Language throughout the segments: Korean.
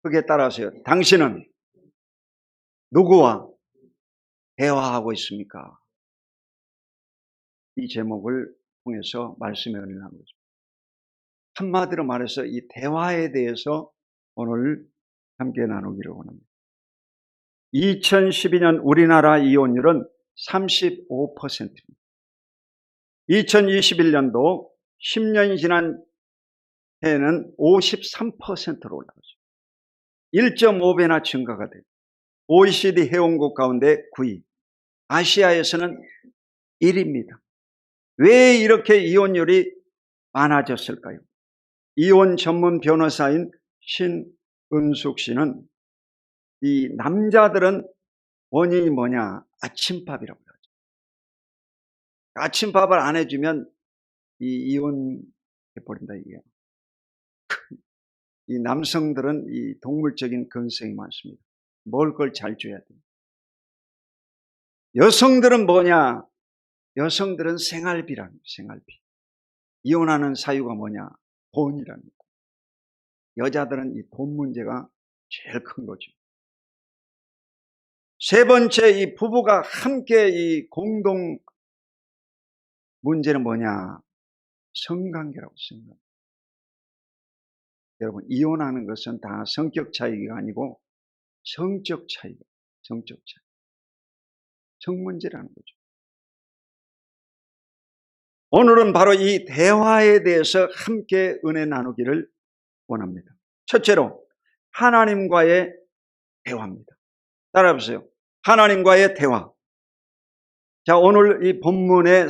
거기에 따라서요. 당신은 누구와 대화하고 있습니까? 이 제목을 통해서 말씀의 은혜를 나누고 있습니다. 한마디로 말해서 이 대화에 대해서 오늘 함께 나누기를 원합니다. 2012년 우리나라 이혼율은 35%입니다. 2021년도 10년이 지난 해에는 53%로 올라갔죠. 1.5배나 증가가 돼요. OECD 회원국 가운데 9위, 아시아에서는 1위입니다. 왜 이렇게 이혼율이 많아졌을까요? 이혼 전문 변호사인 신은숙 씨는 이 남자들은 원인이 뭐냐? 아침밥이라고 하죠. 아침밥을 안 해주면 이혼해버린다 이게. 이 남성들은 이 동물적인 근성이 많습니다. 먹을 걸 잘 줘야 돼요. 여성들은 뭐냐? 여성들은 생활비라는 거예요. 생활비. 이혼하는 사유가 뭐냐? 돈이라는 거예요. 여자들은 이 돈 문제가 제일 큰 거죠. 세 번째, 이 부부가 함께 이 공동 문제는 뭐냐? 성관계라고 생각합니다. 여러분, 이혼하는 것은 다 성격 차이가 아니고 성적 차이가, 성적 차이. 성 문제라는 거죠. 오늘은 바로 이 대화에 대해서 함께 은혜 나누기를 원합니다. 첫째로, 하나님과의 대화입니다. 따라해보세요. 하나님과의 대화. 자, 오늘 이 본문의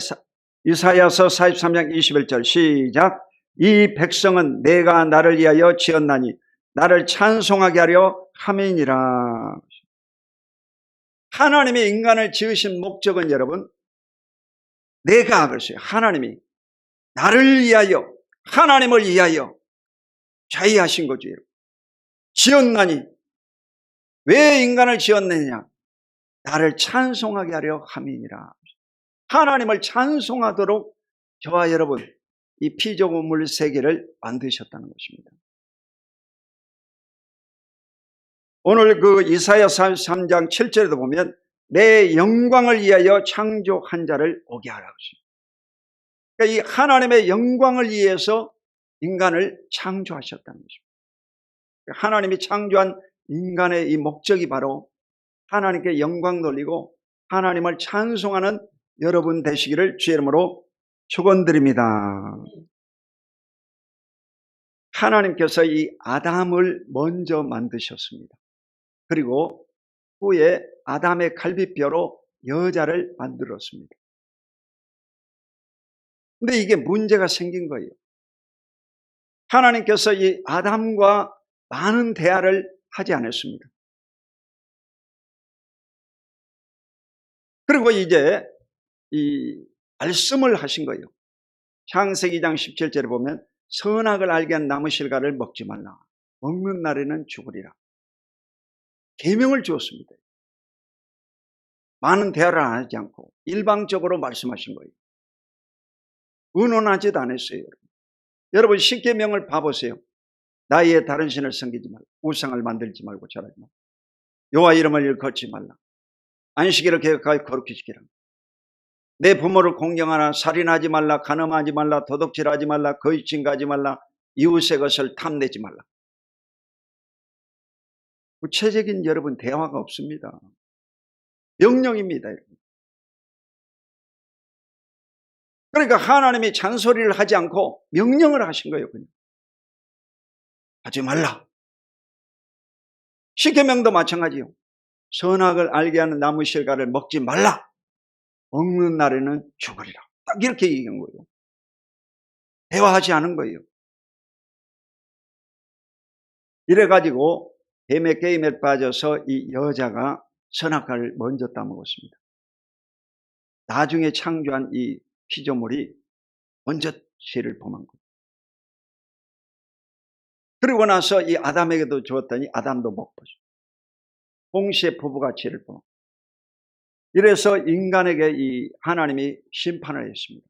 이사야서 43장 21절 시작. 이 백성은 내가 나를 위하여 지었나니 나를 찬송하게 하려 함이니라. 하나님이 인간을 지으신 목적은 여러분, 내가 그랬어요. 하나님이 나를 위하여, 하나님을 위하여 자의하신 거죠. 지었나니, 왜 인간을 지었느냐? 나를 찬송하게 하려 함이니라. 하나님을 찬송하도록 저와 여러분, 이 피조물 세계를 만드셨다는 것입니다. 오늘 그 이사야 43장 7절에도 보면 내 영광을 위하여 창조한 자를 오게 하라고 했습니다. 그러니까 이 하나님의 영광을 위해서 인간을 창조하셨다는 것입니다. 하나님이 창조한 인간의 이 목적이 바로 하나님께 영광 돌리고 하나님을 찬송하는 여러분 되시기를 주의 이름으로 축원드립니다. 하나님께서 이 아담을 먼저 만드셨습니다. 그리고 후에 아담의 갈비뼈로 여자를 만들었습니다. 근데 이게 문제가 생긴 거예요. 하나님께서 이 아담과 많은 대화를 하지 않았습니다. 그리고 이제 이 말씀을 하신 거예요. 창세기 2장 17절에 보면 선악을 알게 한 나무 실과를 먹지 말라. 먹는 날에는 죽으리라. 계명을 주었습니다. 많은 대화를 하지 않고 일방적으로 말씀하신 거예요. 의논하지도 않았어요. 여러분 십계명을 봐보세요. 나의 다른 신을 섬기지 말라. 우상을 만들지 말고 절하지 말라. 여호와 이름을 일컫지 말라. 안식일을 계획하여 거룩히 지키라. 내 부모를 공경하라. 살인하지 말라. 간음하지 말라. 도둑질하지 말라. 거짓 증거하지 말라. 이웃의 것을 탐내지 말라. 구체적인 여러분 대화가 없습니다. 명령입니다. 여러분. 그러니까 하나님이 잔소리를 하지 않고 명령을 하신 거예요. 그냥. 하지 말라. 십계명도 마찬가지요. 선악을 알게 하는 나무 실과를 먹지 말라. 먹는 날에는 죽으리라. 딱 이렇게 얘기한 거예요. 대화하지 않은 거예요. 이래가지고 뱀의 게임에 빠져서 이 여자가 선악과를 먼저 따먹었습니다. 나중에 창조한 이 피조물이 먼저 죄를 범한 거예요. 그리고 나서 이 아담에게도 주었더니 아담도 먹고 동시에 부부가 죄를 범한 거예요. 이래서 인간에게 이 하나님이 심판을 했습니다.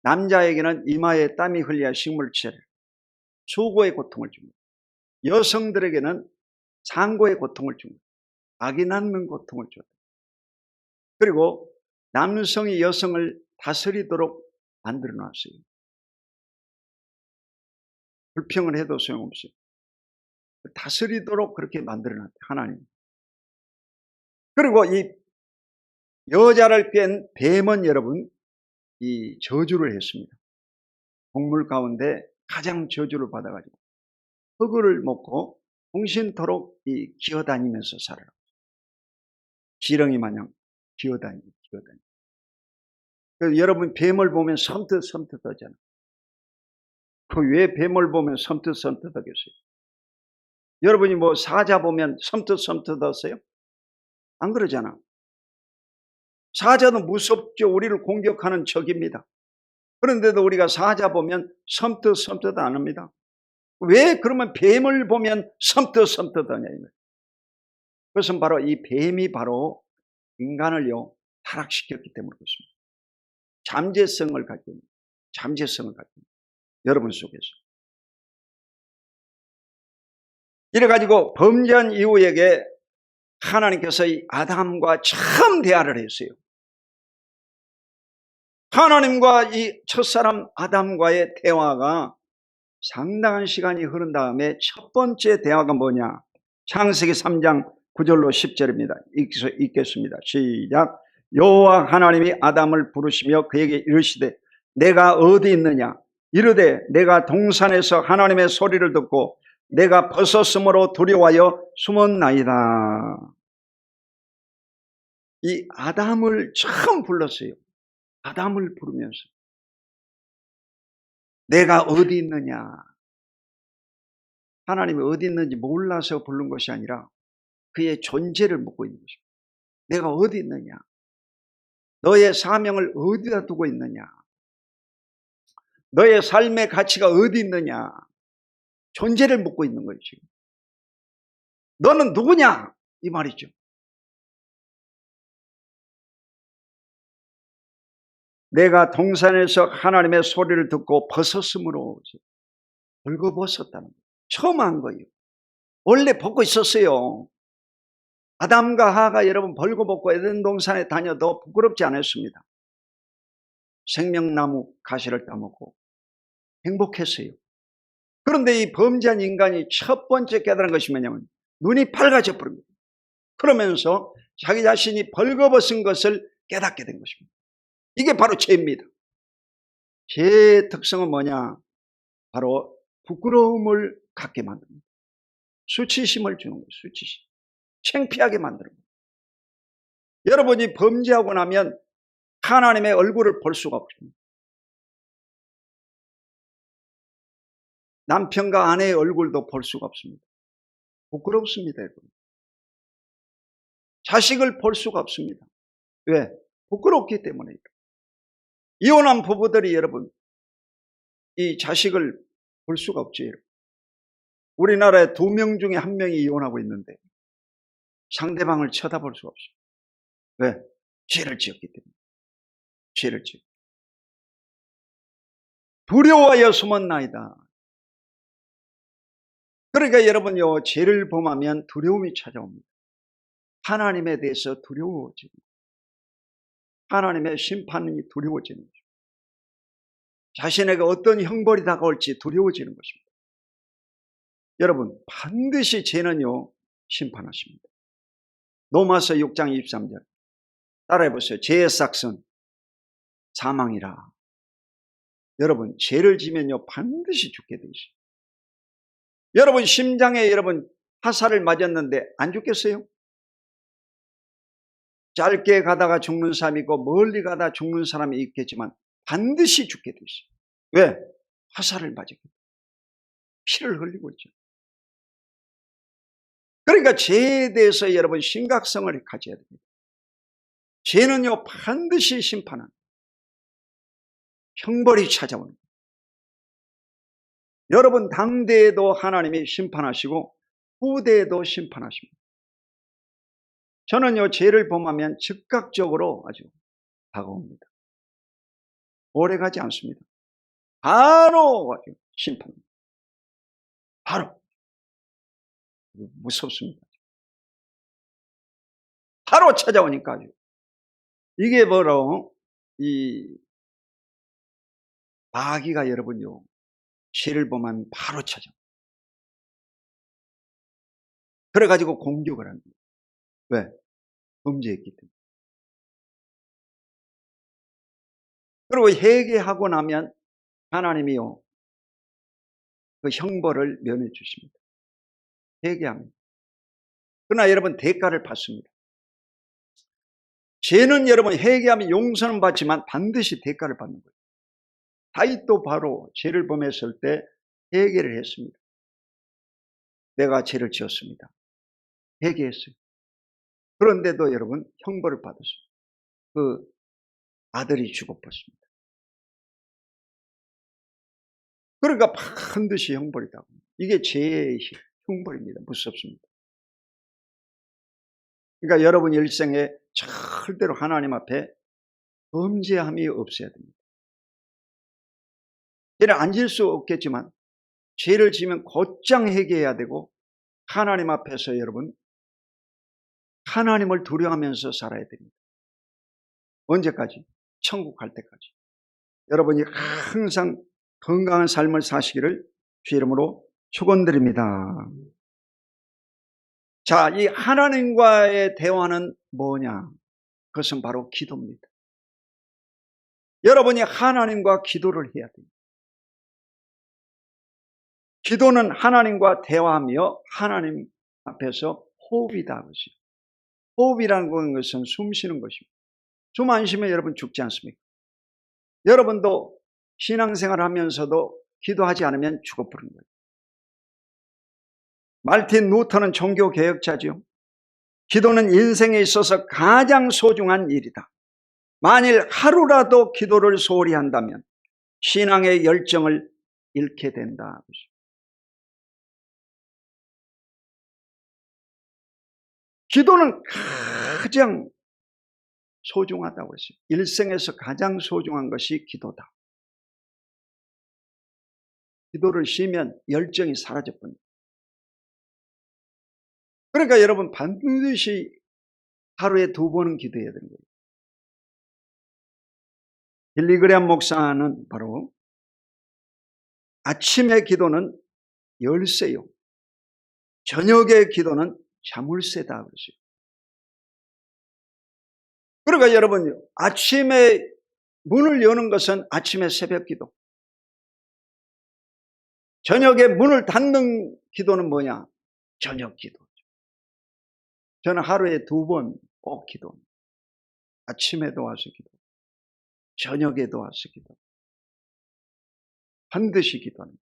남자에게는 이마에 땀이 흘려야 식물체를, 수고의 고통을 줍니다. 여성들에게는 상고의 고통을 준 거예요. 아기 낳는 고통을 줬다. 그리고 남성이 여성을 다스리도록 만들어 놨어요. 불평을 해도 소용없어요. 다스리도록 그렇게 만들어 놨대요, 하나님. 그리고 이 여자를 깬 뱀은 여러분, 이 저주를 했습니다. 동물 가운데 가장 저주를 받아가지고 흙을 먹고 홍신토록 이 기어다니면서 살아요. 지렁이 마냥 기어다니고. 그래서 여러분 뱀을 보면 섬뜩하잖아요. 그 왜 뱀을 보면 섬뜩하겠어요? 여러분이 뭐 사자 보면 섬뜩하세요? 안 그러잖아. 사자도 무섭죠. 우리를 공격하는 적입니다. 그런데도 우리가 사자 보면 섬뜩 안 합니다. 왜 그러면 뱀을 보면 섬뜩하냐 이거예요. 그것은 바로 이 뱀이 바로 인간을요 타락시켰기 때문에 그렇습니다. 잠재성을 가지고 여러분 속에서. 이래가지고 범죄한 이후에게 하나님께서 이 아담과 처음 대화를 했어요. 하나님과 이 첫사람 아담과의 대화가 상당한 시간이 흐른 다음에 첫 번째 대화가 뭐냐? 창세기 3장 9절로 10절입니다. 읽겠습니다. 시작. 여호와 하나님이 아담을 부르시며 그에게 이르시되 내가 어디 있느냐? 이르되 내가 동산에서 하나님의 소리를 듣고 내가 벗었으므로 두려워하여 숨었나이다. 이 아담을 처음 불렀어요. 아담을 부르면서 내가 어디 있느냐? 하나님이 어디 있는지 몰라서 부른 것이 아니라 그의 존재를 묻고 있는 것입니다. 내가 어디 있느냐? 너의 사명을 어디다 두고 있느냐? 너의 삶의 가치가 어디 있느냐? 존재를 묻고 있는 거예요, 지금. 너는 누구냐? 이 말이죠. 내가 동산에서 하나님의 소리를 듣고 벗었으므로 벌거벗었다는 거예요. 처음 한 거예요. 원래 벗고 있었어요. 아담과 하가 여러분 벌거벗고 에덴 동산에 다녀도 부끄럽지 않았습니다. 생명나무 가시를 따먹고 행복했어요. 그런데 이 범죄한 인간이 첫 번째 깨달은 것이 뭐냐면 눈이 밝아져 버립니다. 그러면서 자기 자신이 벌거벗은 것을 깨닫게 된 것입니다. 이게 바로 죄입니다. 죄의 특성은 뭐냐? 바로 부끄러움을 갖게 만듭니다. 수치심을 주는 거예요. 수치심. 창피하게 만드는 거예요. 여러분이 범죄하고 나면 하나님의 얼굴을 볼 수가 없습니다. 남편과 아내의 얼굴도 볼 수가 없습니다. 부끄럽습니다. 여러분. 자식을 볼 수가 없습니다. 왜? 부끄럽기 때문에. 이혼한 부부들이 여러분 이 자식을 볼 수가 없죠. 여러분. 우리나라에 2명 중에 1명이 이혼하고 있는데 상대방을 쳐다볼 수가 없어요. 왜? 죄를 지었기 때문에. 죄를 지었기 때문에. 두려워하여 숨었나이다. 그러니까 여러분요, 죄를 범하면 두려움이 찾아옵니다. 하나님에 대해서 두려워집니다. 하나님의 심판이 두려워지는 거죠. 자신에게 어떤 형벌이 다가올지 두려워지는 것입니다. 여러분, 반드시 죄는요, 심판하십니다. 로마서 6장 23절. 따라해보세요. 죄의 삭은 사망이라. 여러분, 죄를 지면요, 반드시 죽게 되죠. 여러분, 심장에 여러분, 화살을 맞았는데 안 죽겠어요? 짧게 가다가 죽는 사람이 있고 멀리 가다 죽는 사람이 있겠지만 반드시 죽게 되죠. 왜? 화살을 맞았기 때문에. 피를 흘리고 있죠. 그러니까 죄에 대해서 여러분 심각성을 가져야 됩니다. 죄는요 반드시 심판한 형벌이 찾아오는 거예요. 여러분 당대에도 하나님이 심판하시고 후대에도 심판하십니다. 저는요 죄를 범하면 즉각적으로 아주 다가옵니다. 오래가지 않습니다. 바로 아주 심판합니다. 바로. 무섭습니다. 바로 찾아오니까요. 이게 바로 이 마귀가 여러분요, 죄를 보면 바로 찾아. 그래가지고 공격을 합니다. 왜? 범죄했기 때문에. 그리고 회개하고 나면 하나님이요, 그 형벌을 면해 주십니다. 회개합니다. 그러나 여러분 대가를 받습니다. 죄는 여러분 회개하면 용서는 받지만 반드시 대가를 받는 거예요. 다윗도 바로 죄를 범했을 때 회개를 했습니다. 내가 죄를 지었습니다. 회개했어요. 그런데도 여러분 형벌을 받았어요. 그 아들이 죽어버렸습니다. 그러니까 반드시 형벌이다. 이게 죄의 형벌입니다. 무섭습니다. 그러니까 여러분 일생에 절대로 하나님 앞에 범죄함이 없어야 됩니다. 죄를 안 지을 수 없겠지만 죄를 지으면 곧장 회개해야 되고 하나님 앞에서 여러분 하나님을 두려워하면서 살아야 됩니다. 언제까지? 천국 갈 때까지. 여러분이 항상 건강한 삶을 사시기를 주 이름으로 축원드립니다. 자, 이 하나님과의 대화는 뭐냐? 그것은 바로 기도입니다. 여러분이 하나님과 기도를 해야 됩니다. 기도는 하나님과 대화하며 하나님 앞에서 호흡이다. 그것이. 호흡이라는 것은 숨 쉬는 것입니다. 숨 안 쉬면 여러분 죽지 않습니까? 여러분도 신앙생활 하면서도 기도하지 않으면 죽어버린 거예요. 말틴 루터는 종교개혁자죠. 기도는 인생에 있어서 가장 소중한 일이다. 만일 하루라도 기도를 소홀히 한다면 신앙의 열정을 잃게 된다. 기도는 가장 소중하다고 했어요. 일생에서 가장 소중한 것이 기도다. 기도를 쉬면 열정이 사라져버립니다. 그러니까 여러분 반드시 하루에 2번은 기도해야 되는 거예요. 빌리그레암 목사는 바로 아침의 기도는 열쇠요, 저녁의 기도는 자물쇠다 그러죠. 그러니까 여러분 아침에 문을 여는 것은 아침의 새벽 기도, 저녁에 문을 닫는 기도는 뭐냐? 저녁 기도. 저는 하루에 2번 꼭 기도합니다. 아침에도 와서 기도, 저녁에도 와서 기도. 반드시 기도합니다.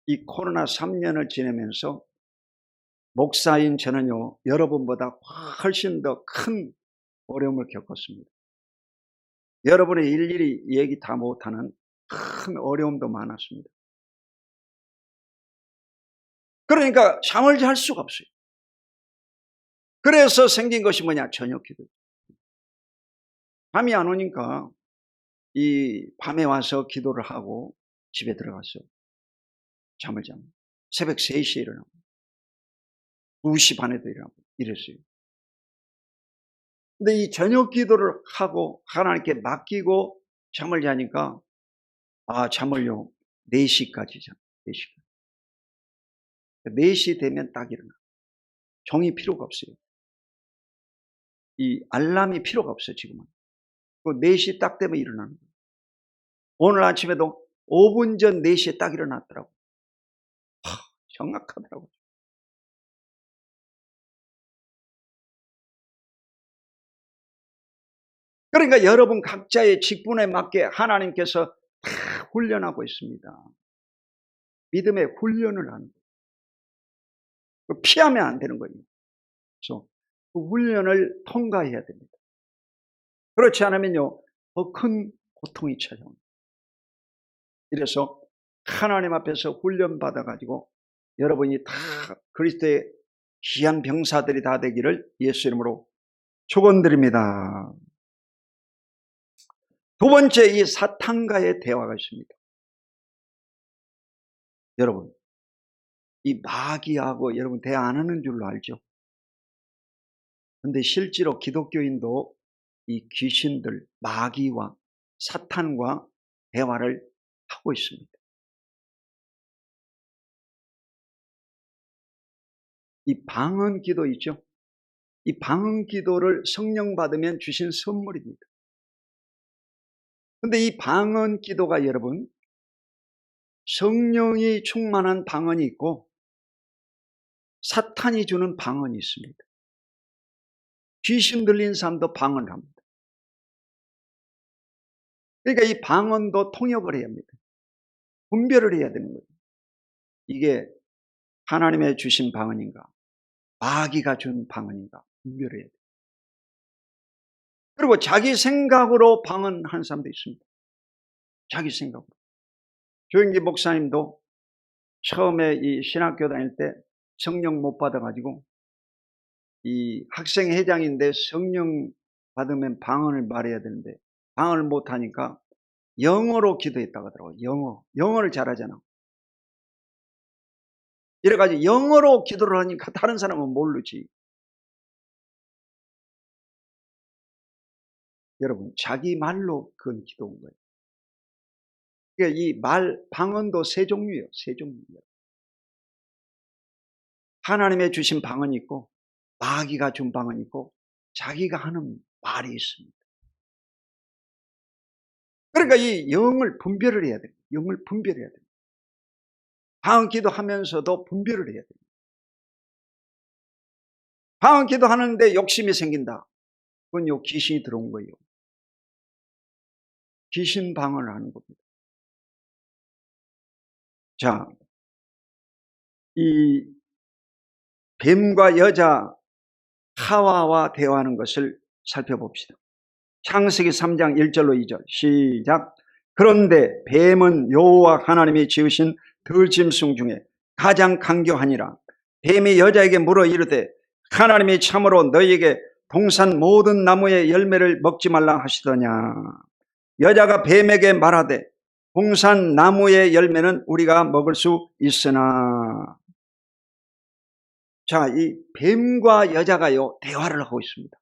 이 코로나 3년을 지내면서 목사인 저는요, 여러분보다 훨씬 더 큰 어려움을 겪었습니다. 여러분의 일일이 얘기 다 못하는 큰 어려움도 많았습니다. 그러니까 잠을 잘 수가 없어요. 그래서 생긴 것이 뭐냐? 저녁 기도. 밤이 안 오니까 이 밤에 와서 기도를 하고 집에 들어가서 잠을 잡니다. 새벽 3시에 일어나고 2시 반에도 일어나고 이랬어요. 근데 이 저녁 기도를 하고 하나님께 맡기고 잠을 자니까 잠을요 4시까지 자. 4시까지. 4시 되면 딱 일어나. 종이 필요가 없어요. 이 알람이 필요가 없어요. 지금은. 그 4시 딱 되면 일어나는 거예요. 오늘 아침에도 5분 전 4시에 딱 일어났더라고요. 정확하더라고요. 그러니까 여러분 각자의 직분에 맞게 하나님께서 다 훈련하고 있습니다. 믿음의 훈련을 하는 거예요. 피하면 안 되는 거예요. 그래서 그 훈련을 통과해야 됩니다. 그렇지 않으면요, 더 큰 고통이 찾아옵니다. 이래서 하나님 앞에서 훈련 받아가지고 여러분이 다 그리스도의 귀한 병사들이 다 되기를 예수 이름으로 축원드립니다. 2번째, 이 사탄과의 대화가 있습니다. 여러분, 이 마귀하고 여러분 대화 안 하는 줄로 알죠? 근데 실제로 기독교인도 이 귀신들, 마귀와 사탄과 대화를 하고 있습니다. 이 방언 기도 있죠? 이 방언 기도를 성령 받으면 주신 선물입니다. 근데 이 방언 기도가 여러분, 성령이 충만한 방언이 있고 사탄이 주는 방언이 있습니다. 귀신 들린 사람도 방언을 합니다. 그러니까 이 방언도 통역을 해야 합니다. 분별을 해야 되는 거예요. 이게 하나님의 주신 방언인가, 마귀가 준 방언인가 분별을 해야 돼요. 그리고 자기 생각으로 방언하는 사람도 있습니다. 자기 생각으로. 조영기 목사님도 처음에 이 신학교 다닐 때 성령 못 받아가지고 이 학생회장인데 성령 받으면 방언을 말해야 되는데 방언을 못하니까 영어로 기도했다고 하더라고요. 영어를 잘하잖아. 이래가지고 영어로 기도를 하니까 다른 사람은 모르지. 여러분, 자기 말로 그건 기도한 거예요. 그러니까 이 방언도 세 종류예요. 세 종류예요. 하나님의 주신 방언이 있고 마귀가 준 방언이 있고 자기가 하는 말이 있습니다. 그러니까 이 영을 분별을 해야 돼요. 영을 분별해야 돼요. 방언 기도하면서도 분별을 해야 돼요. 방언 기도하는데 욕심이 생긴다. 그건 귀신이 들어온 거예요. 귀신 방언을 하는 겁니다. 자, 이 뱀과 여자 하와와 대화하는 것을 살펴봅시다. 창세기 3장 1절로 2절 시작. 그런데 뱀은 여호와 하나님이 지으신 들짐승 중에 가장 강교하니라. 뱀이 여자에게 물어 이르되 하나님이 참으로 너희에게 동산 모든 나무의 열매를 먹지 말라 하시더냐. 여자가 뱀에게 말하되 동산 나무의 열매는 우리가 먹을 수 있으나. 자, 이 뱀과 여자가요 대화를 하고 있습니다.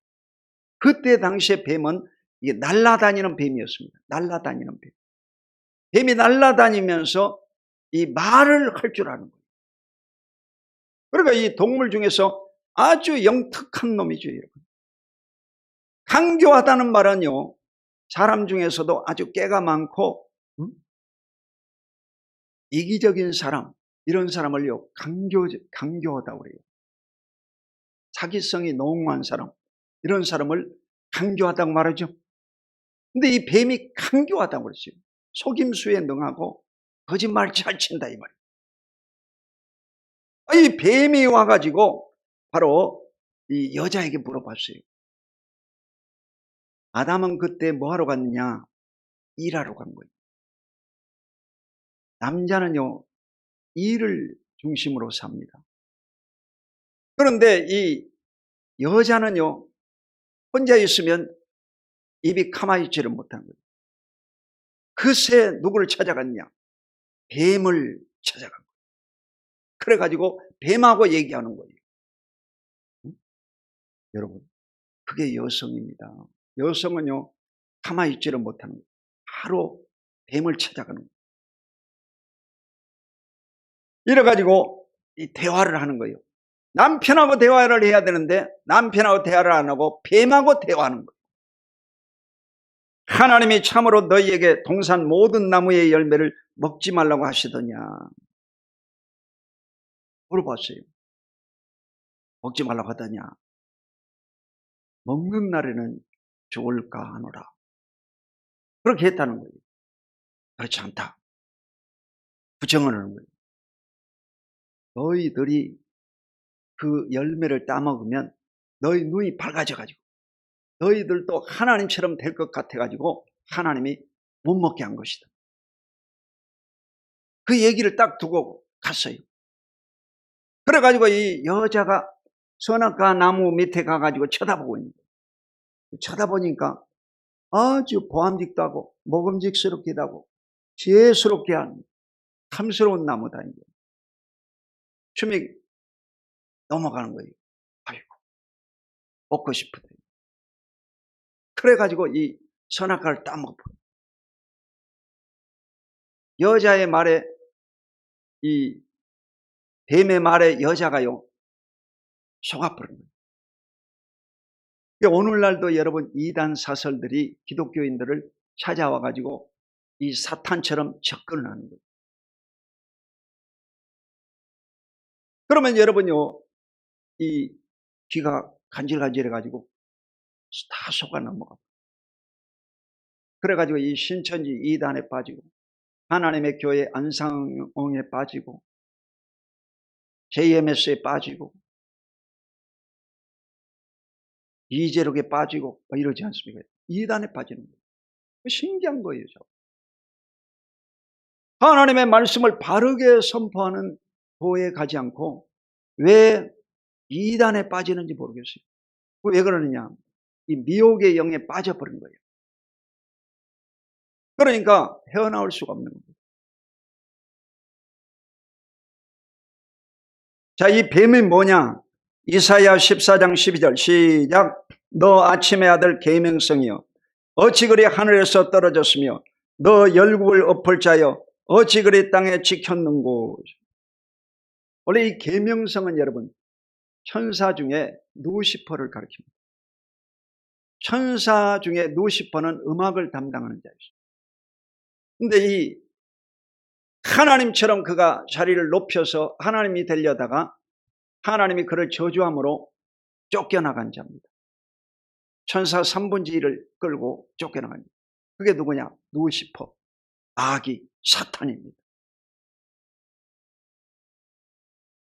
그때 당시에 뱀은 이게 날아다니는 뱀이었습니다. 날아다니는 뱀. 뱀이 날아다니면서 이 말을 할 줄 아는 거예요. 그러니까 이 동물 중에서 아주 영특한 놈이죠, 여러분. 강교하다는 말은요, 사람 중에서도 아주 깨가 많고 이기적인 사람, 이런 사람을요 강교하다고 그래요. 사기성이 농후한 사람, 이런 사람을 강교하다고 말하죠. 근데 이 뱀이 강교하다고 그랬어요. 속임수에 능하고 거짓말 잘 친다 이 말이에요. 이 뱀이 와가지고 바로 이 여자에게 물어봤어요. 아담은 그때 뭐하러 갔느냐? 일하러 간 거예요. 남자는요 일을 중심으로 삽니다. 그런데 이 여자는요 혼자 있으면 입이 가만히 있지를 못한 거예요. 그새 누구를 찾아갔냐? 뱀을 찾아간 거예요. 그래가지고 뱀하고 얘기하는 거예요. 여러분, 그게 여성입니다. 여성은요 가만히 있지를 못하는 거예요. 바로 뱀을 찾아가는 거예요. 이래가지고 이 대화를 하는 거예요. 남편하고 대화를 해야 되는데 남편하고 대화를 안 하고 뱀하고 대화하는 거예요. 하나님이 참으로 너희에게 동산 모든 나무의 열매를 먹지 말라고 하시더냐. 물어봤어요. 먹지 말라고 하더냐. 먹는 날에는 좋을까 하노라. 그렇게 했다는 거예요. 그렇지 않다. 부정을 하는 거예요. 너희들이 그 열매를 따먹으면 너희 눈이 밝아져가지고 너희들도 하나님처럼 될 것 같아가지고 하나님이 못 먹게 한 것이다. 그 얘기를 딱 두고 갔어요. 그래가지고 이 여자가 선악과 나무 밑에 가가지고 쳐다보고 있는 거예요. 쳐다보니까 아주 보암직도 하고 먹음직스럽기도 하고 지혜스럽게 하는 거예요. 탐스러운 나무다. 이제 춤이 넘어가는 거예요. 아이고, 먹고 싶으다. 그래가지고 이 선악과를 따먹어. 여자의 말에, 이 뱀의 말에 여자가요, 속아버린 거예요. 오늘날도 여러분 이단 사설들이 기독교인들을 찾아와가지고 이 사탄처럼 접근을 하는 거예요. 그러면 여러분요, 이 귀가 간질간질해가지고 다 속아 넘어가. 그래가지고 이 신천지 이단에 빠지고, 하나님의 교회 안상홍에 빠지고, JMS에 빠지고, 이재력에 빠지고 이러지 않습니까? 이단에 빠지는 거예요. 신기한 거예요. 하나님의 말씀을 바르게 선포하는 교회에 가지 않고 왜 이단에 빠지는지 모르겠어요. 왜 그러느냐? 이 미혹의 영에 빠져버린 거예요. 그러니까 헤어나올 수가 없는 겁니다. 자, 이 뱀이 뭐냐? 이사야 14장 12절 시작. 너 아침의 아들 계명성이여, 어찌 그리 하늘에서 떨어졌으며 너 열국을 엎을 자여 어찌 그리 땅에 지켰는고. 원래 이 계명성은 여러분 천사 중에 누시퍼를 가리킵니다. 천사 중에 누시퍼는 음악을 담당하는 자였어요. 근데 이 하나님처럼 그가 자리를 높여서 하나님이 되려다가 하나님이 그를 저주함으로 쫓겨나간 자입니다. 천사 3분의 1을 끌고 쫓겨나간 자입니다. 그게 누구냐? 누시퍼, 마귀, 사탄입니다.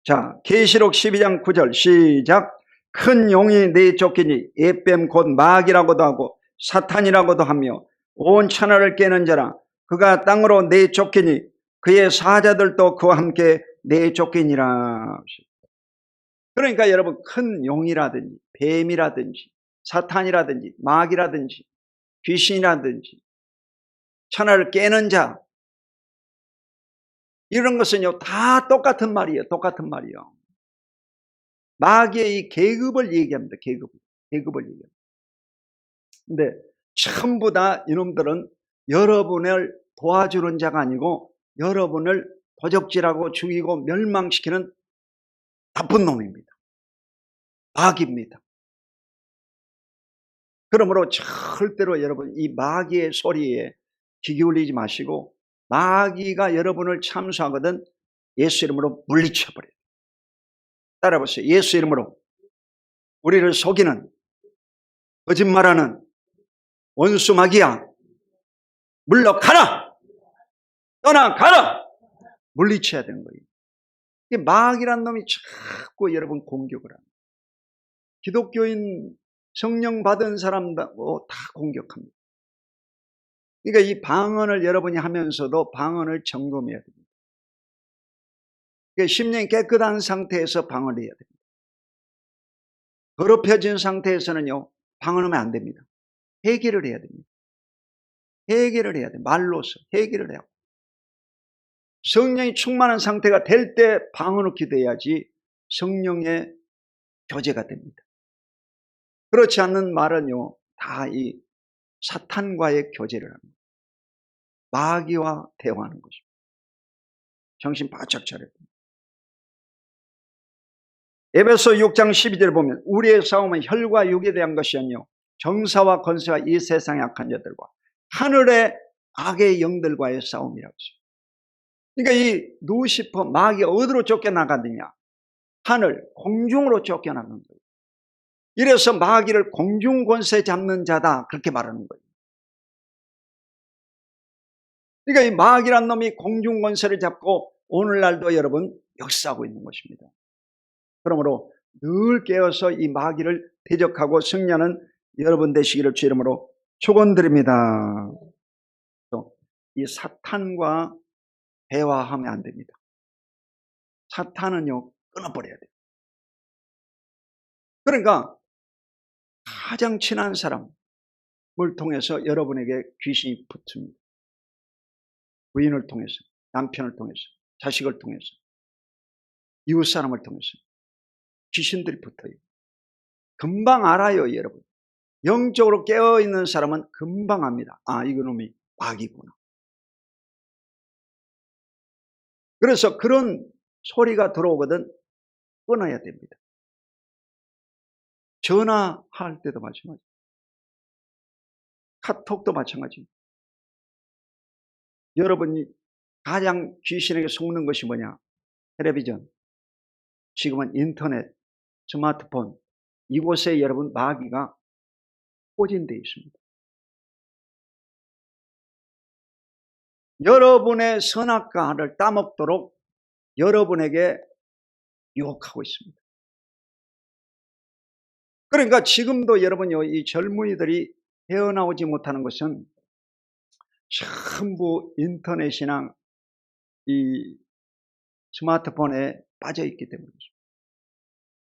자, 계시록 12장 9절 시작. 큰 용이 내 쫓기니 예뱀 곧 마귀라고도 하고 사탄이라고도 하며 온 천하를 깨는 자라. 그가 땅으로 내 쫓기니 그의 사자들도 그와 함께 내 쫓기니라. 그러니까 여러분, 큰 용이라든지 뱀이라든지 사탄이라든지 마귀라든지 귀신이라든지 천하를 깨는 자, 이런 것은요 다 똑같은 말이에요. 똑같은 말이에요. 마귀의 이 계급을 얘기합니다. 계급을 얘기합니다. 근데 전부 다 이놈들은 여러분을 도와주는 자가 아니고 여러분을 도적질하고 죽이고 멸망시키는 나쁜 놈입니다. 마귀입니다. 그러므로 절대로 여러분 이 마귀의 소리에 귀 기울이지 마시고, 마귀가 여러분을 참수하거든 예수 이름으로 물리쳐버려요. 따라보세요. 예수 이름으로 우리를 속이는 거짓말하는 원수 마귀야, 물러가라! 떠나가라! 물리쳐야 되는 거예요. 이게 마귀란 놈이 자꾸 여러분 공격을 합니다. 기독교인 성령 받은 사람도 다 공격합니다. 그러니까 이 방언을 여러분이 하면서도 방언을 점검해야 됩니다. 그러니까 심령이 깨끗한 상태에서 방언을 해야 됩니다. 더럽혀진 상태에서는요 방언하면 안 됩니다. 회개를 해야 됩니다. 회개를 해야 돼요. 말로서 회개를 해야 돼요. 성령이 충만한 상태가 될 때 방언을 기도해야지 성령의 교제가 됩니다. 그렇지 않는 말은요 다 이 사탄과의 교제를 합니다. 마귀와 대화하는 것입니다. 정신 바짝 차려야 됩니다. 에베소 6장 12절을 보면 우리의 싸움은 혈과 육에 대한 것이 아니요 정사와 권세와 이 세상의 악한 자들과 하늘의 악의 영들과의 싸움이라고 했어요. 그러니까 이 누시퍼 마귀가 어디로 쫓겨나가느냐? 하늘 공중으로 쫓겨나는 거예요. 이래서 마귀를 공중 권세 잡는 자다 그렇게 말하는 거예요. 그러니까 이 마귀란 놈이 공중 권세를 잡고 오늘날도 여러분 역사하고 있는 것입니다. 그러므로 늘 깨어서 이 마귀를 대적하고 승리하는 여러분 되시기를 주 이름으로 축원드립니다. 또 이 사탄과 대화하면 안 됩니다. 사탄은요 끊어버려야 돼요. 그러니까 가장 친한 사람을 통해서 여러분에게 귀신이 붙습니다. 부인을 통해서. 남편을 통해서, 자식을 통해서, 이웃 사람을 통해서 귀신들이 붙어요. 금방 알아요, 여러분. 영적으로 깨어있는 사람은 금방 압니다. 아, 이놈이 마귀구나. 그래서 그런 소리가 들어오거든 끊어야 됩니다. 전화할 때도 마찬가지, 카톡도 마찬가지. 여러분이 가장 귀신에게 속는 것이 뭐냐? 텔레비전, 지금은 인터넷, 스마트폰, 이곳에 여러분 마귀가 포진되어 있습니다. 여러분의 선악과를 따먹도록 여러분에게 유혹하고 있습니다. 그러니까 지금도 여러분요, 이 젊은이들이 헤어나오지 못하는 것은 전부 인터넷이나 이 스마트폰에 빠져 있기 때문이죠.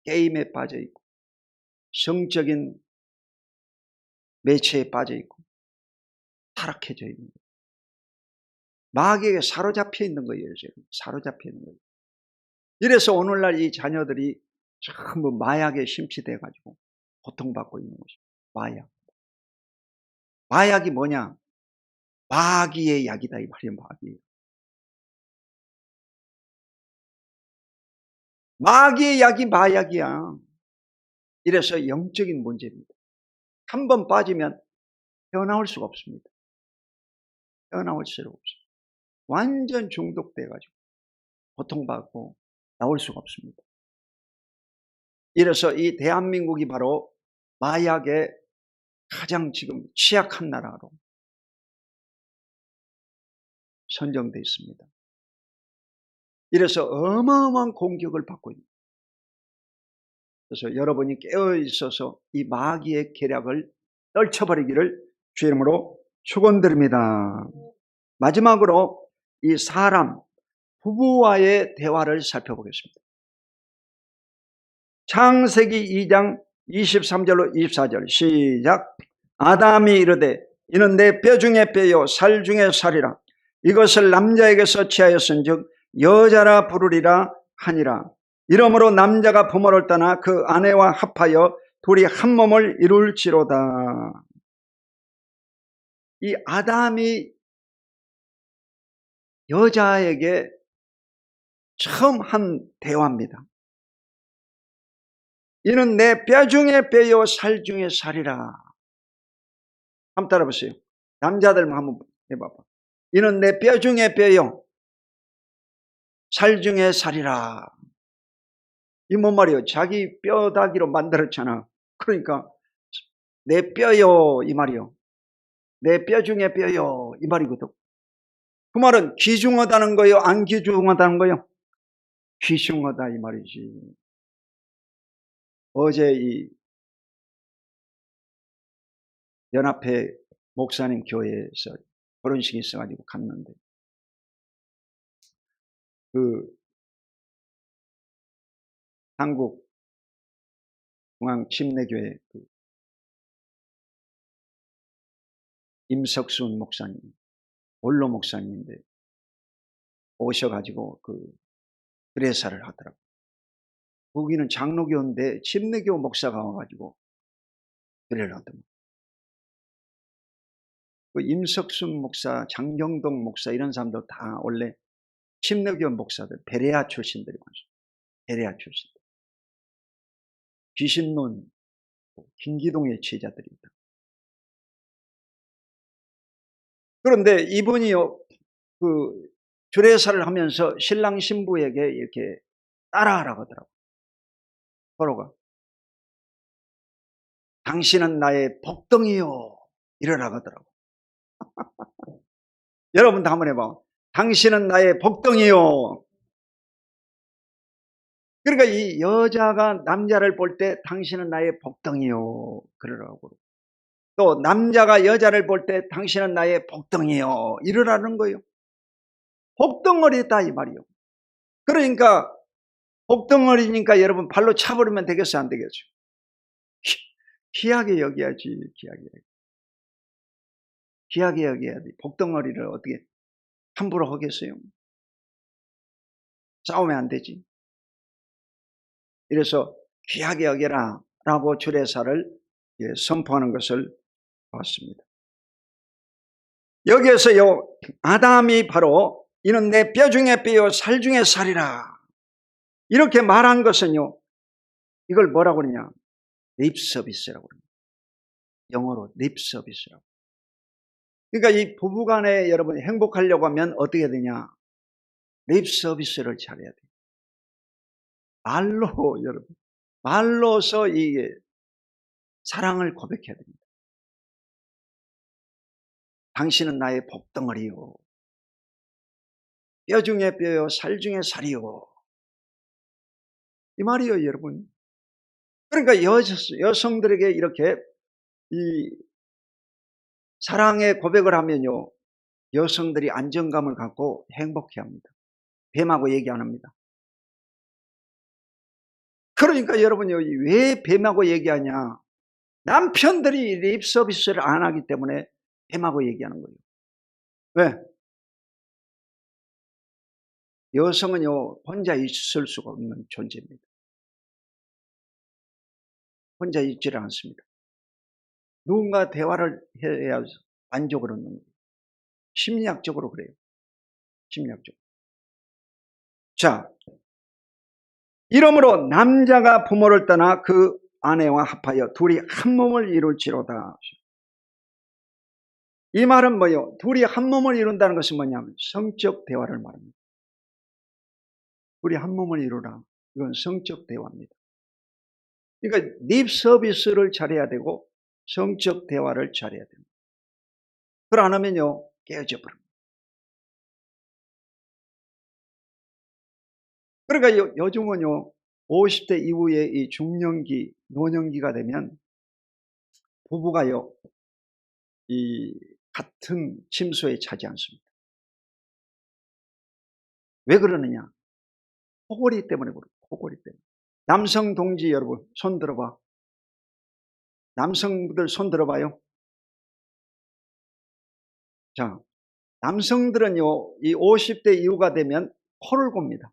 게임에 빠져 있고, 성적인 매체에 빠져 있고, 타락해져 있는 거예요. 마귀에게 사로잡혀 있는 거예요, 지금. 사로잡혀 있는 거예요. 이래서 오늘날 이 자녀들이 전부 마약에 심취돼 가지고 고통받고 있는 것입니다. 마약. 마약이 뭐냐? 마귀의 약이다, 이 말이에요, 마귀. 마귀의 약이 마약이야. 이래서 영적인 문제입니다. 한 번 빠지면 헤어나올 수가 없습니다. 헤어나올 수가 없어요. 완전 중독돼 가지고 고통받고 나올 수가 없습니다. 이래서 이 대한민국이 바로 마약의 가장 지금 취약한 나라로 선정되어 있습니다. 이래서 어마어마한 공격을 받고 있습니다. 그래서 여러분이 깨어 있어서 이 마귀의 계략을 떨쳐버리기를 주의 이름으로 축원드립니다. 마지막으로 이 사람, 부부와의 대화를 살펴보겠습니다. 창세기 2장 23절로 24절 시작. 아담이 이르되 이는 내 뼈 중에 뼈요 살 중에 살이라. 이것을 남자에게서 취하였은즉 여자라 부르리라 하니라. 이러므로 남자가 부모를 떠나 그 아내와 합하여 둘이 한 몸을 이룰지로다. 이 아담이 여자에게 처음 한 대화입니다. 이는 내 뼈 중에 뼈요 살 중에 살이라. 한번 따라보세요. 남자들만 한번 해봐봐. 이는 내 뼈 중에 뼈요 살 중에 살이라. 이 뭔 말이에요? 자기 뼈다귀로 만들었잖아. 그러니까 내 뼈요 이 말이요. 내 뼈 중에 뼈요 이 말이거든. 그 말은 귀중하다는 거요, 안 귀중하다는 거요? 귀중하다 이 말이지. 어제 이 연합회 목사님 교회에서 결혼식이 있어가지고 갔는데 그 한국 중앙침례교회 그 임석순 목사님, 원로 목사님인데 오셔가지고 그 드레사를 하더라고요. 거기는 장로교인데 침례교 목사가 와가지고 드레를 하더라고요. 그 임석순 목사, 장경동 목사 이런 사람들 다 원래 침례교 목사들, 베레아 출신들이 많죠. 베레아 출신. 귀신론, 김기동의 제자들입니다. 그런데 이분이요, 그 주례사를 하면서 신랑 신부에게 이렇게 따라하라고 하더라고요. 서로가. 당신은 나의 복덩이요. 이러라고 하더라고요. 여러분도 한번 해봐. 당신은 나의 복덩이요. 그러니까 이 여자가 남자를 볼 때 당신은 나의 복덩이요. 그러라고. 또 남자가 여자를 볼 때 당신은 나의 복덩이요. 이러라는 거예요. 복덩어리다 이 말이요. 그러니까 복덩어리니까 여러분 발로 차버리면 되겠어, 안 되겠죠? 귀하게 여겨야지. 귀하게 여겨야지. 복덩어리를 어떻게 함부로 하겠어요? 싸우면 안 되지. 이래서 귀하게 여겨라 라고 주례사를 선포하는 것을 봤습니다. 여기에서요, 아담이 바로 이는 내 뼈 중에 뼈요 살 중에 살이라 이렇게 말한 것은요, 이걸 뭐라고 그러냐, 립 서비스라고 그럽니다. 영어로 립 서비스라고. 그러니까 이 부부간에 여러분 행복하려고 하면 어떻게 되냐, 립 서비스를 잘해야 돼요. 말로 여러분, 말로서 이게 사랑을 고백해야 됩니다. 당신은 나의 복덩어리요, 뼈 중에 뼈요 살 중에 살이요, 이 말이요 여러분. 그러니까 여성들에게 이렇게 이 사랑의 고백을 하면요, 여성들이 안정감을 갖고 행복해합니다. 뱀하고 얘기 안 합니다. 그러니까 여러분요, 왜 뱀하고 얘기하냐, 남편들이 립 서비스를 안 하기 때문에 뱀하고 얘기하는 거예요. 왜? 여성은요, 혼자 있을 수가 없는 존재입니다. 혼자 있지를 않습니다. 누군가 대화를 해야 만족을 얻는 거예요. 심리학적으로 그래요. 심리학적으로. 자, 이러므로 남자가 부모를 떠나 그 아내와 합하여 둘이 한 몸을 이룰지로다. 이 말은 뭐예요? 둘이 한 몸을 이룬다는 것은 뭐냐면 성적 대화를 말합니다. 둘이 한 몸을 이루라. 이건 성적 대화입니다. 그러니까 립 서비스를 잘해야 되고 성적 대화를 잘해야 됩니다. 그걸 안 하면요, 깨어져 버립니다. 그러니까 요즘은요, 50대 이후에 이 중년기, 노년기가 되면 부부가요, 이 같은 침소에 차지 않습니다. 왜 그러느냐? 코골이 때문에 그래요. 코골이 때문에. 남성 동지 여러분, 손 들어봐. 남성들 손 들어봐요. 자, 남성들은요, 이 50대 이후가 되면 코를 곱니다.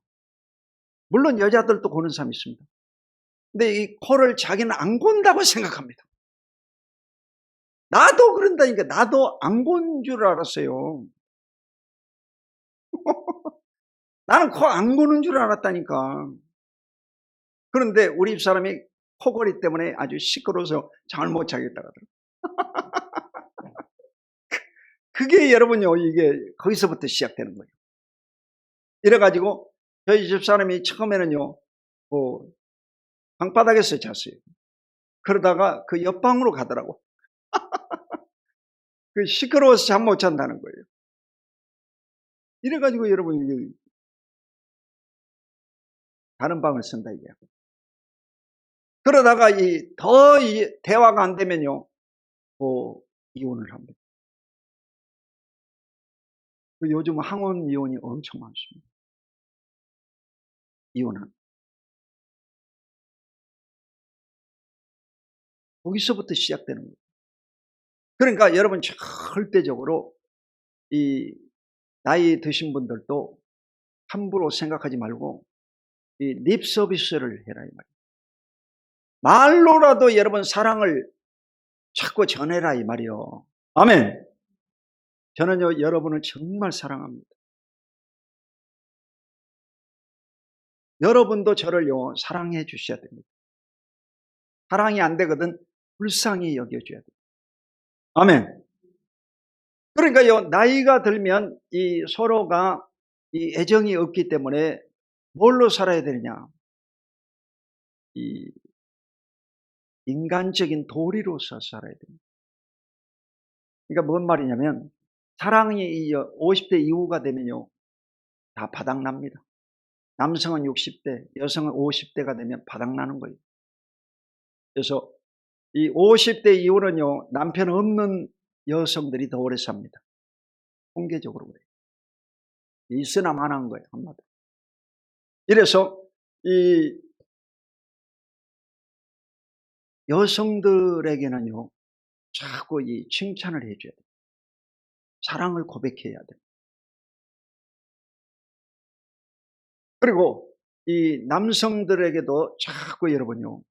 물론 여자들도 고는 사람이 있습니다. 근데 이 코를 자기는 안 곤다고 생각합니다. 나도 그런다니까. 나도 안 곤 줄 알았어요. 나는 코 안 고는 줄 알았다니까. 그런데 우리 집사람이 코골이 때문에 아주 시끄러워서 잠을 못 자겠다 하더라고요. 그게 여러분요, 이게 거기서부터 시작되는 거예요. 이래가지고 저희 집사람이 처음에는요, 방바닥에서 잤어요. 그러다가 그 옆방으로 가더라고. 그 시끄러워서 잠 못 잔다는 거예요. 이래가지고 여러분, 이게 다른 방을 쓴다 이게. 그러다가 더 대화가 안 되면요, 이혼을 합니다. 요즘 항원 이혼이 엄청 많습니다. 이혼한. 거기서부터 시작되는 거예요. 그러니까 여러분 절대적으로 이 나이 드신 분들도 함부로 생각하지 말고 이 립 서비스를 해라 이 말이에요. 말로라도 여러분 사랑을 자꾸 전해라 이 말이요. 아멘. 저는요, 여러분을 정말 사랑합니다. 여러분도 저를요, 사랑해 주셔야 됩니다. 사랑이 안 되거든 불쌍히 여겨줘야 됩니다. 아멘. 그러니까요, 나이가 들면 이 서로가 이 애정이 없기 때문에 뭘로 살아야 되느냐? 이 인간적인 도리로서 살아야 됩니다. 그러니까 뭔 말이냐면 사랑이 50대 이후가 되면요, 다 바닥납니다. 남성은 60대, 여성은 50대가 되면 바닥나는 거예요. 그래서 이 50대 이후는요, 남편 없는 여성들이 더 오래 삽니다. 통계적으로 그래요. 있으나 마나한 거예요, 한마디로. 이래서 이 여성들에게는요, 자꾸 이 칭찬을 해줘야 돼요. 사랑을 고백해야 돼요. 그리고 이 남성들에게도 자꾸 여러분요,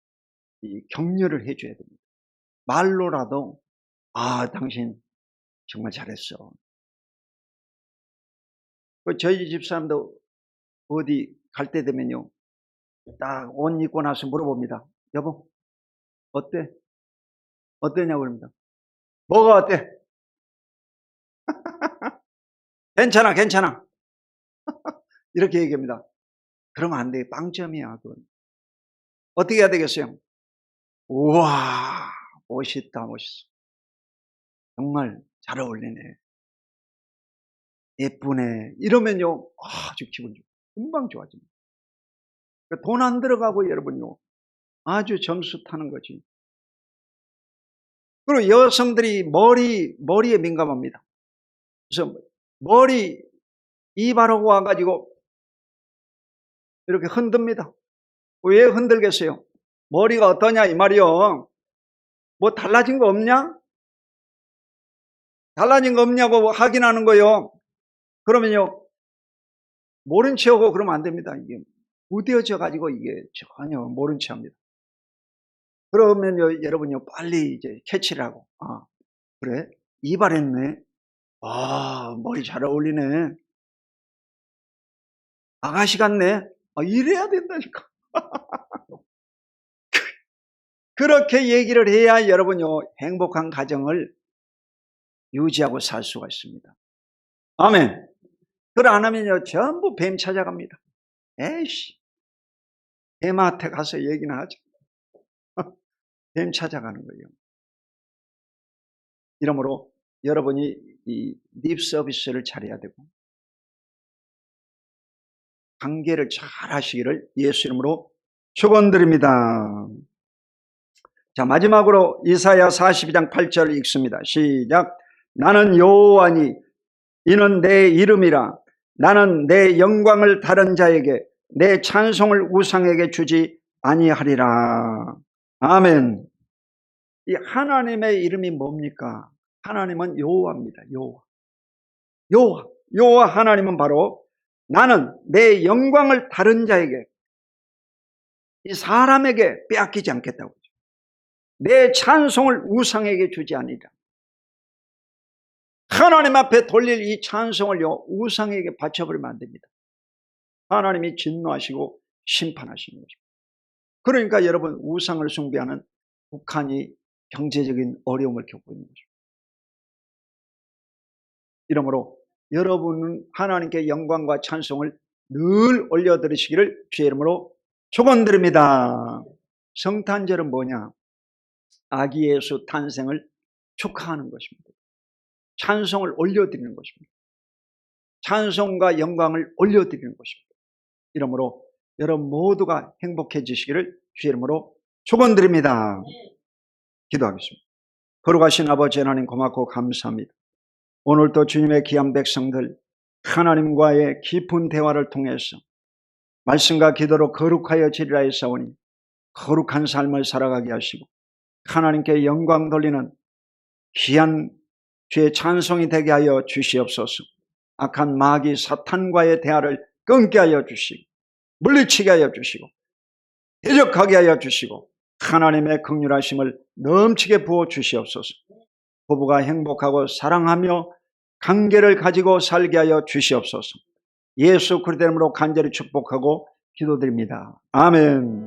이 격려를 해줘야 됩니다. 말로라도, 당신 정말 잘했어. 저희 집사람도 어디 갈 때 되면요, 딱 옷 입고 나서 물어봅니다. 여보, 어때? 어떠냐고 그럽니다. 뭐가 어때? 괜찮아, 괜찮아. 이렇게 얘기합니다. 그러면 안 돼. 빵점이야, 그건. 어떻게 해야 되겠어요? 우와, 멋있다, 멋있어. 정말 잘 어울리네. 예쁘네. 이러면요, 아주 기분 좋고, 금방 좋아집니다. 돈 안 들어가고 여러분요, 아주 점수 타는 거지. 그리고 여성들이 머리에 민감합니다. 그래서 머리 이발하고 와가지고 이렇게 흔듭니다. 왜 흔들겠어요? 머리가 어떠냐 이 말이요. 뭐 달라진 거 없냐? 달라진 거 없냐고 확인하는 거요. 그러면요, 모른 체 하고 그러면 안 됩니다. 이게 무뎌져 가지고 이게 전혀 모른 체 합니다. 그러면요, 여러분요, 빨리 이제 캐치를 하고, 그래? 이발했네? 머리 잘 어울리네. 아가씨 같네? 이래야 된다니까. 그렇게 얘기를 해야 여러분요, 행복한 가정을 유지하고 살 수가 있습니다. 아멘. 그걸 안 하면요, 전부 뱀 찾아갑니다. 에이씨, 뱀한테 가서 얘기나 하자. 뱀 찾아가는 거예요. 이러므로 여러분이 이 립 서비스를 잘해야 되고, 관계를 잘 하시기를 예수 이름으로 축원드립니다. 자, 마지막으로 이사야 42장 8절을 읽습니다. 시작. 나는 여호와니 이는 내 이름이라. 나는 내 영광을 다른 자에게, 내 찬송을 우상에게 주지 아니하리라. 아멘. 이 하나님의 이름이 뭡니까? 하나님은 여호와입니다. 여호와 하나님은 바로 나는 내 영광을 다른 자에게, 이 사람에게 빼앗기지 않겠다고. 내 찬송을 우상에게 주지 아니라. 하나님 앞에 돌릴 이 찬송을요, 우상에게 바쳐버리면 안 됩니다. 하나님이 진노하시고 심판하시는 것입니다. 그러니까 여러분, 우상을 숭배하는 북한이 경제적인 어려움을 겪고 있는 것입니다. 이러므로 여러분은 하나님께 영광과 찬송을 늘 올려드리시기를 주의 이름으로 축원드립니다. 성탄절은 뭐냐? 아기 예수 탄생을 축하하는 것입니다. 찬송을 올려드리는 것입니다. 찬송과 영광을 올려드리는 것입니다. 이러므로 여러분 모두가 행복해지시기를 주의 이름으로 축원드립니다. 기도하겠습니다. 거룩하신 아버지 하나님, 고맙고 감사합니다. 오늘도 주님의 귀한 백성들, 하나님과의 깊은 대화를 통해서 말씀과 기도로 거룩하여 지리라 했사오니 거룩한 삶을 살아가게 하시고 하나님께 영광 돌리는 귀한 주의 찬송이 되게 하여 주시옵소서. 악한 마귀 사탄과의 대화를 끊게 하여 주시고 물리치게 하여 주시고 대적하게 하여 주시고 하나님의 긍휼하심을 넘치게 부어 주시옵소서. 부부가 행복하고 사랑하며 관계를 가지고 살게 하여 주시옵소서. 예수 그리스도 이름으로 간절히 축복하고 기도드립니다. 아멘.